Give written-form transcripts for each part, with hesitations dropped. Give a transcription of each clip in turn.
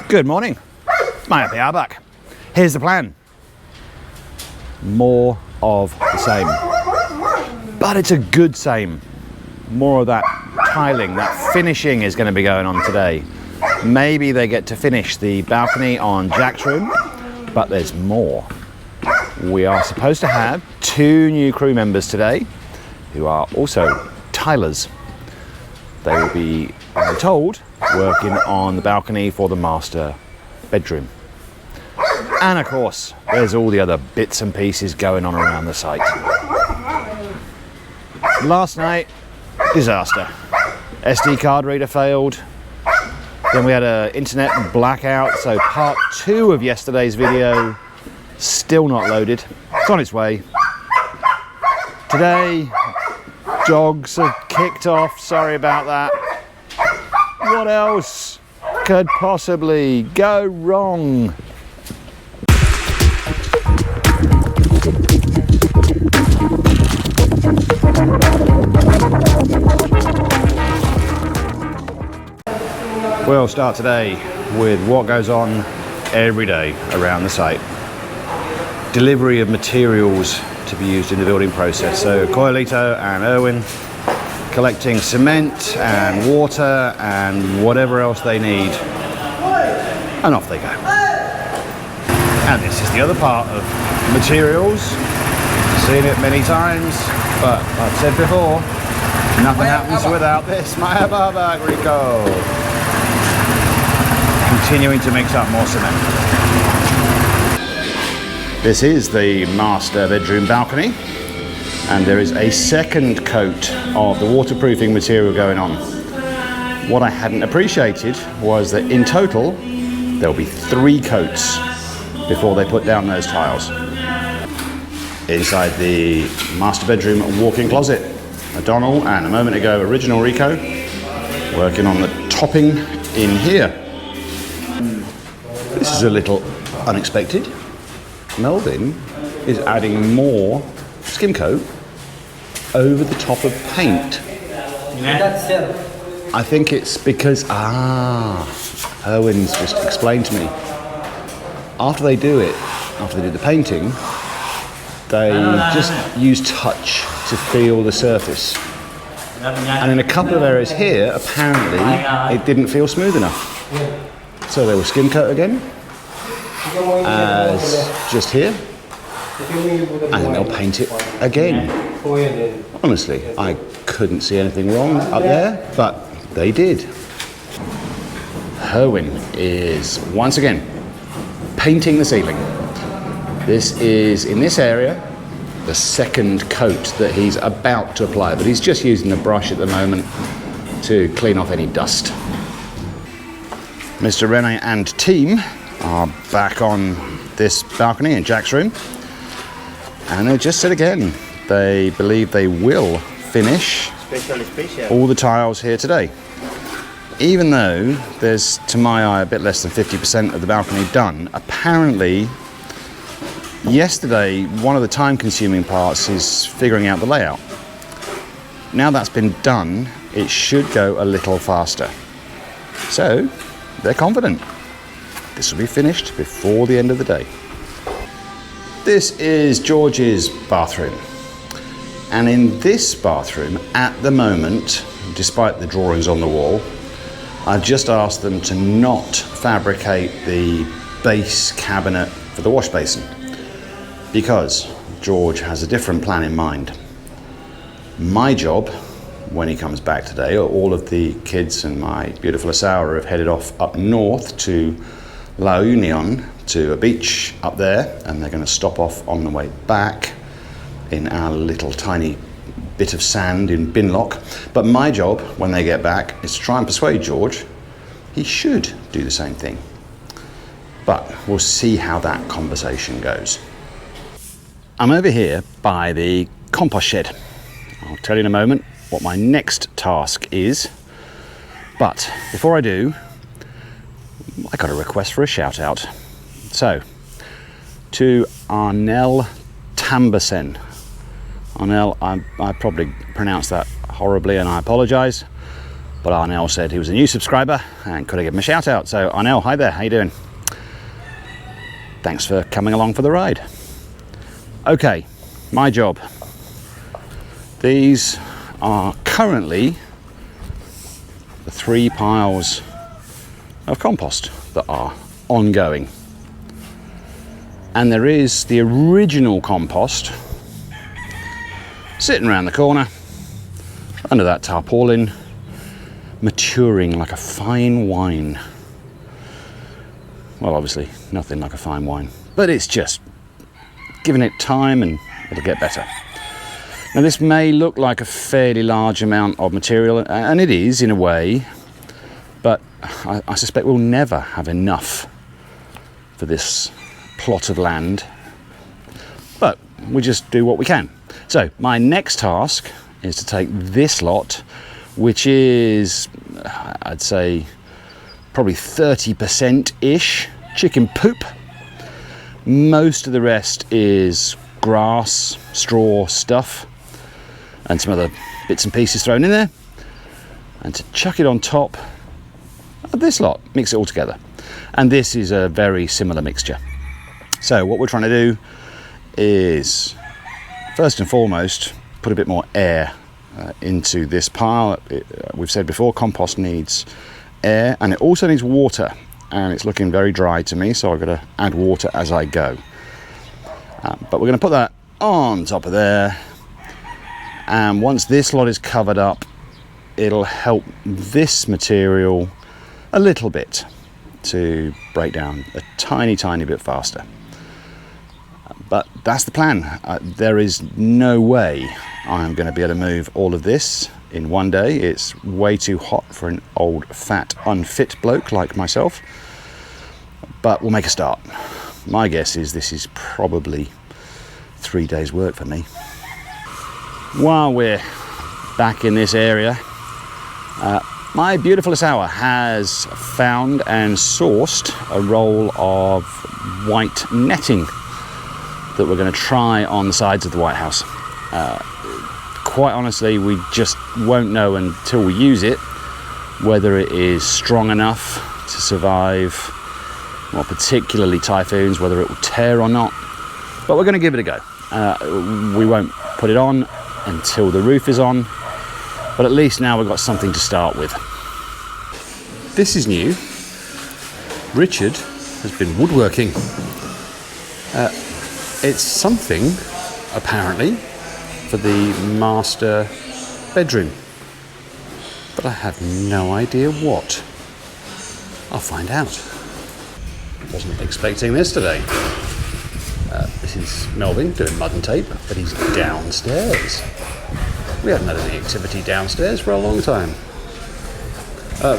Good morning, my happy hour back. Here's the plan. More of the same. But it's a good same. More of that tiling, that finishing is going to be going on today. Maybe they get to finish the balcony on Jack's room, but there's more. We are supposed to have 2 new crew members today who are also tilers. They will be, I'm told, working on the balcony for the master bedroom. And of course, there's all the other bits and pieces going on around the site. Last night, disaster. SD card reader failed. Then we had an internet blackout, so part 2 of yesterday's video still not loaded. It's on its way. Today, dogs have kicked off. Sorry about that. What else could possibly go wrong? We'll start today with what goes on every day around the site. Delivery of materials to be used in the building process. So Coilito and Erwin collecting cement and water and whatever else they need, and off they go. And this is the other part of materials. Seen it many times, but like I've said before, nothing happens without this. Maya Baba Rico. Continuing to mix up more cement. This is the master bedroom balcony, and there is a second coat of the waterproofing material going on. What I hadn't appreciated was that in total there'll be 3 coats before they put down those tiles. Inside the master bedroom walk-in closet, O'Donnell and a moment ago original Rico working on the topping in here. This is a little unexpected. Melvin is adding more skim coat over the top of paint. I think it's because, Erwin's just explained to me, after they do the painting, they just use touch to feel the surface. And in a couple of areas here, apparently, it didn't feel smooth enough. So they will skim coat again, as just here, and then they'll paint it again. Honestly, I couldn't see anything wrong up there, but they did. Erwin is once again painting the ceiling. This is, in this area, the second coat that he's about to apply, but he's just using the brush at the moment to clean off any dust. Mr. Rene and team are back on this balcony in Jack's room, and they just said again they believe they will finish all the tiles here today, even though there's, to my eye, a bit less than 50% of the balcony done. Apparently yesterday one of the time-consuming parts is figuring out the layout. Now that's been done, it should go a little faster, so they're confident this will be finished before the end of the day. This is George's bathroom. And in this bathroom, at the moment, despite the drawings on the wall, I've just asked them to not fabricate the base cabinet for the wash basin, because George has a different plan in mind. My job, when he comes back today, all of the kids and my beautiful Asaura have headed off up north to La Union, to a beach up there, and they're going to stop off on the way back in our little tiny bit of sand in Binlock. But my job when they get back is to try and persuade George he should do the same thing. But we'll see how that conversation goes. I'm over here by the compost shed. I'll tell you in a moment what my next task is, but before I do, I got a request for a shout out. So, to Arnell Tambersen. Arnell, I probably pronounced that horribly and I apologise, But Arnell said he was a new subscriber and could I give him a shout out. So Arnell, hi there, how you doing? Thanks for coming along for the ride. Okay, my job. These are currently the 3 piles of compost that are ongoing. And there is the original compost sitting around the corner under that tarpaulin, maturing like a fine wine. Well, obviously nothing like a fine wine, but it's just giving it time and it'll get better. Now this may look like a fairly large amount of material, and it is in a way, but I suspect we'll never have enough for this plot of land, but we just do what we can. So my next task is to take this lot, which is, I'd say, probably 30%-ish chicken poop. Most of the rest is grass, straw stuff, and some other bits and pieces thrown in there, and to chuck it on top of this lot, mix it all together. And this is a very similar mixture. So what we're trying to do is, first and foremost, put a bit more air into this pile. We've said before, compost needs air and it also needs water, and it's looking very dry to me, so I've got to add water as I go. But we're going to put that on top of there, and once this lot is covered up, it'll help this material a little bit to break down a tiny bit faster. But that's the plan. There is no way I'm going to be able to move all of this in one day. It's way too hot for an old, fat, unfit bloke like myself. But we'll make a start. My guess is this is probably 3 days' work for me. While we're back in this area, my beautiful Isawa has found and sourced a roll of white netting that we're going to try on the sides of the White House. Quite honestly, we just won't know until we use it whether it is strong enough to survive, well, particularly typhoons, whether it will tear or not. But we're going to give it a go. We won't put it on until the roof is on, but at least now we've got something to start with. This is new. Richard has been woodworking. It's something, apparently, for the master bedroom, but I have no idea what. I'll find out. Wasn't expecting this today. This is Melvin doing mud and tape, but he's downstairs. We haven't had any activity downstairs for a long time.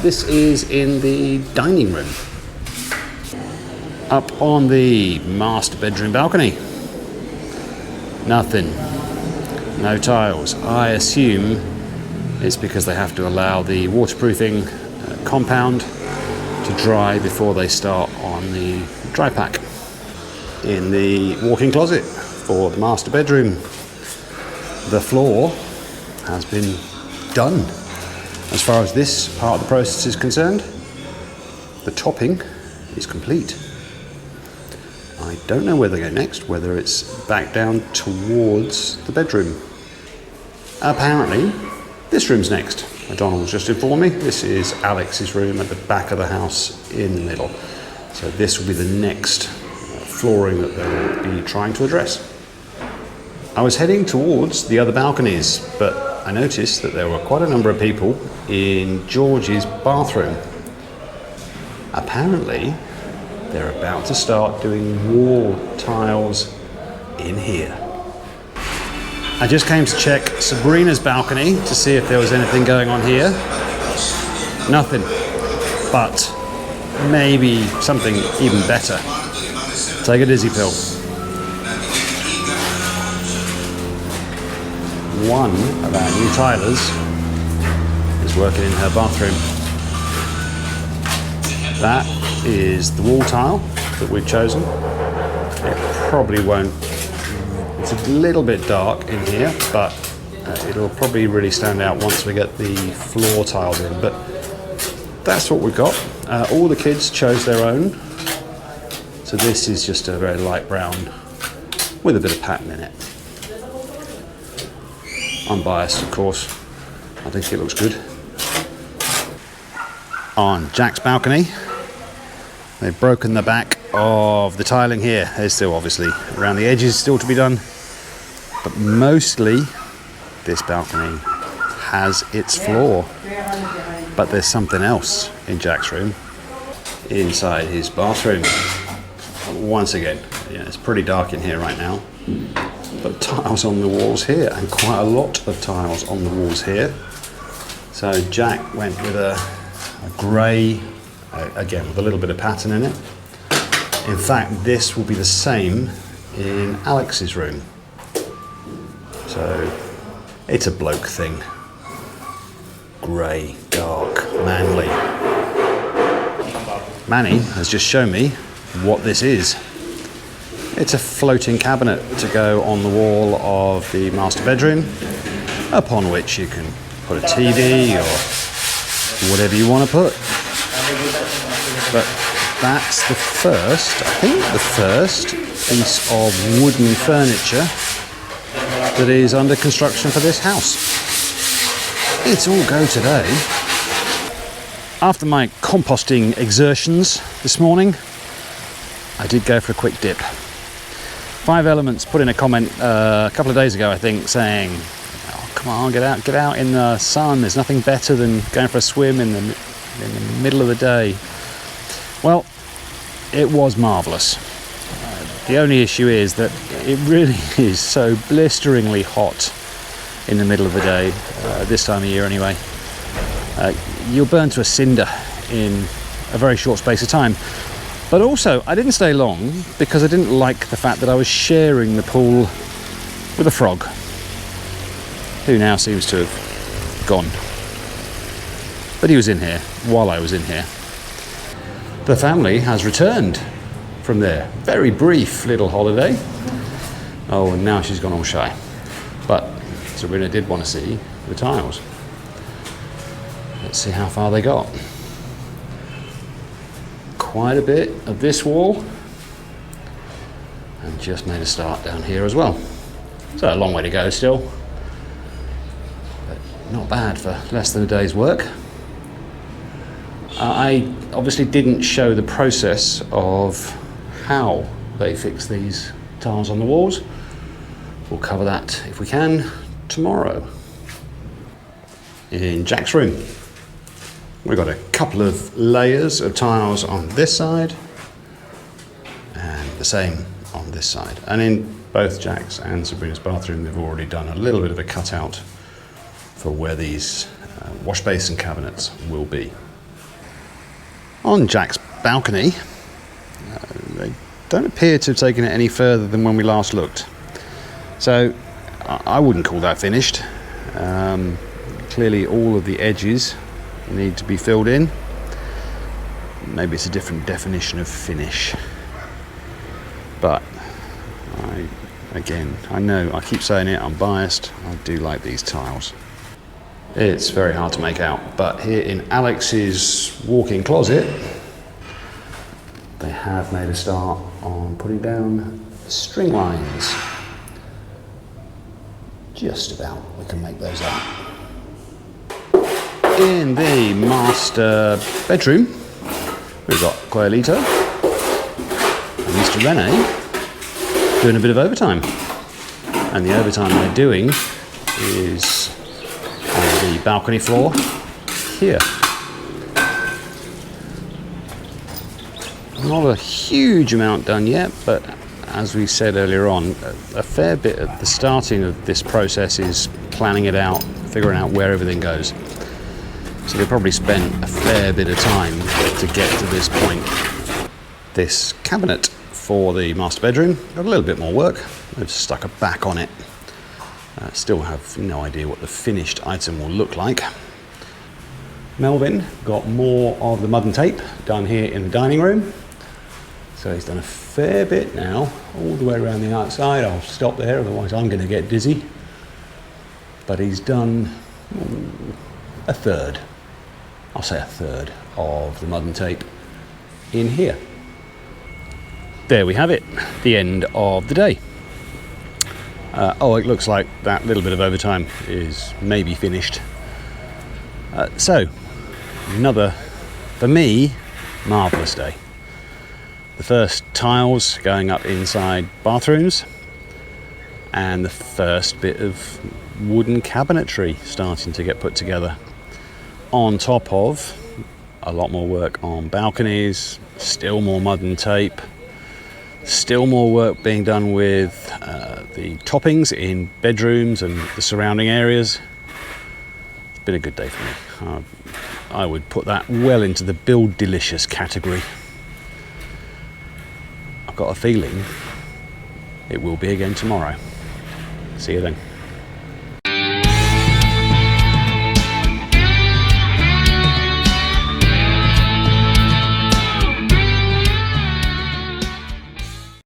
This is in the dining room. Up on the master bedroom balcony. Nothing. No tiles. I assume it's because they have to allow the waterproofing compound to dry before they start on the dry pack. In the walk-in closet for the master bedroom, the floor has been done. As far as this part of the process is concerned, the topping is complete. I don't know where they go next, whether it's back down towards the bedroom. Apparently, this room's next. Donald's just informed me. This is Alex's room at the back of the house in the middle. So this will be the next flooring that they'll be trying to address. I was heading towards the other balconies, but I noticed that there were quite a number of people in George's bathroom. Apparently, they're about to start doing wall tiles in here. I just came to check Sabrina's balcony to see if there was anything going on here. Nothing, but maybe something even better. Take a dizzy pill. One of our new tilers is working in her bathroom. That is the wall tile that we've chosen. It probably won't, it's a little bit dark in here, but It'll probably really stand out once we get the floor tiles in, but that's what we've got. All the kids chose their own. So this is just a very light brown with a bit of pattern in it. Unbiased, of course. I think it looks good. On Jack's balcony, they've broken the back of the tiling here. There's still obviously around the edges still to be done, but mostly this balcony has its floor. But there's something else in Jack's room, inside his bathroom. Once again, yeah, it's pretty dark in here right now, but tiles on the walls here, and quite a lot of tiles on the walls here. So Jack went with a grey, again with a little bit of pattern in it. In fact, this will be the same in Alex's room. So it's a bloke thing. Grey, dark, manly. Manny has just shown me what this is. It's a floating cabinet to go on the wall of the master bedroom, upon which you can put a TV or whatever you want to put. But that's the first, I think the first piece of wooden furniture that is under construction for this house. It's all go today. After my composting exertions this morning, I did go for a quick dip. 5 Elements put in a comment a couple of days ago, I think, saying, "Oh, come on, get out in the sun. There's nothing better than going for a swim in the middle of the day." Well, it was marvellous. The only issue is that it really is so blisteringly hot in the middle of the day, this time of year anyway. You'll burn to a cinder in a very short space of time. But also, I didn't stay long because I didn't like the fact that I was sharing the pool with a frog, who now seems to have gone. But he was in here while I was in here. The family has returned from their very brief little holiday. Oh, and now she's gone all shy. But Sabrina did want to see the tiles. Let's see how far they got. Quite a bit of this wall, and just made a start down here as well. So a long way to go still, but not bad for less than a day's work. I obviously didn't show the process of how they fix these tiles on the walls. We'll cover that, if we can, tomorrow. In Jack's room, we've got a couple of layers of tiles on this side and the same on this side. And in both Jack's and Sabrina's bathroom, they've already done a little bit of a cutout for where these wash basin cabinets will be. On Jack's balcony, they don't appear to have taken it any further than when we last looked. So I wouldn't call that finished. Clearly all of the edges need to be filled in. Maybe it's a different definition of finish. But I know, I keep saying it, I'm biased. I do like these tiles. It's very hard to make out, but here in Alex's walk-in closet, they have made a start on putting down string lines. Just about, we can make those out. In the master bedroom, we've got Coelito and Mr. Rene doing a bit of overtime. And the overtime they're doing is on the balcony floor here. Not a huge amount done yet, but as we said earlier on, a fair bit at the starting of this process is planning it out, figuring out where everything goes. So they probably spent a fair bit of time to get to this point. This cabinet for the master bedroom got a little bit more work. They've stuck a back on it. Still have no idea what the finished item will look like. Melvin got more of the mud and tape done here in the dining room. So he's done a fair bit now, all the way around the outside. I'll stop there, otherwise I'm going to get dizzy. but he's done a third, I'll say a third of the mud and tape in here. There we have it, the end of the day. It looks like that little bit of overtime is maybe finished. So, another, for me, marvellous day. The first tiles going up inside bathrooms, and the first bit of wooden cabinetry starting to get put together. On top of a lot more work on balconies, still more mud and tape, still more work being done with the toppings in bedrooms and the surrounding areas. It's been a good day for me. I would put that well into the BuilDelicious category. I've got a feeling it will be again tomorrow. See you then.